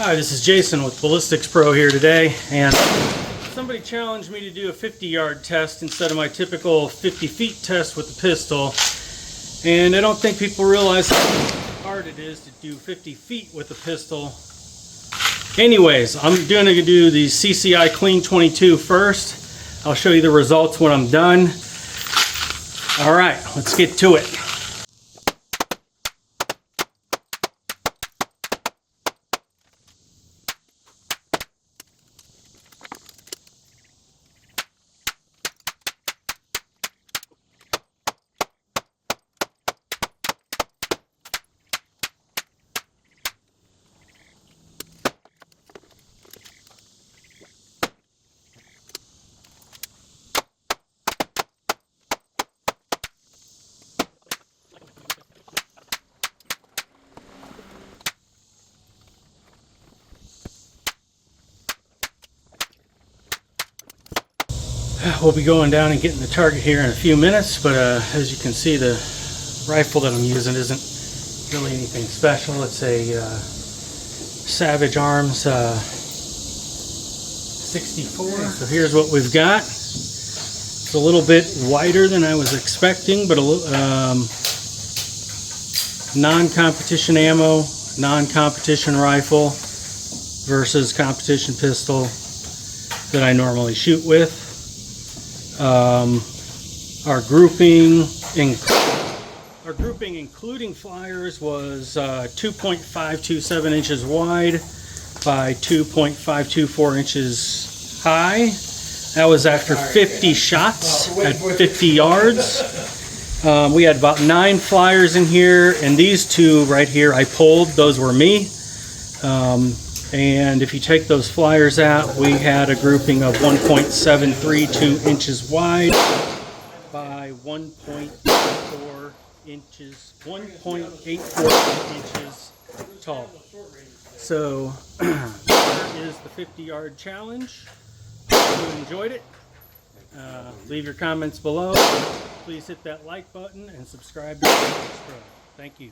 Hi, this is Jason with BallistiXPro here today, and somebody challenged me to do a 50-yard test instead of my typical 50 feet test with the pistol, and I don't think people realize how hard it is to do 50 feet with the pistol. Anyways, I'm going to do the CCI Clean-22 first. I'll show you the results when I'm done. Alright, let's get to it. We'll be going down and getting the target here in a few minutes, but as you can see, the rifle that I'm using isn't really anything special. It's a Savage Arms 64. So here's what we've got. It's a little bit wider than I was expecting, but a non-competition ammo, non-competition rifle versus competition pistol that I normally shoot with. Our grouping including flyers was 2.527 inches wide by 2.524 inches high. That was after 50 shots at 50 yards. We had about 9 flyers in here, and these two right here I pulled. Those were me. And if you take those flyers out, we had a grouping of 1.732 inches wide by 1.84 inches tall. So that is the 50-yard challenge. If you enjoyed it, leave your comments below. Please hit that like button and subscribe to BallistiXPro. Thank you.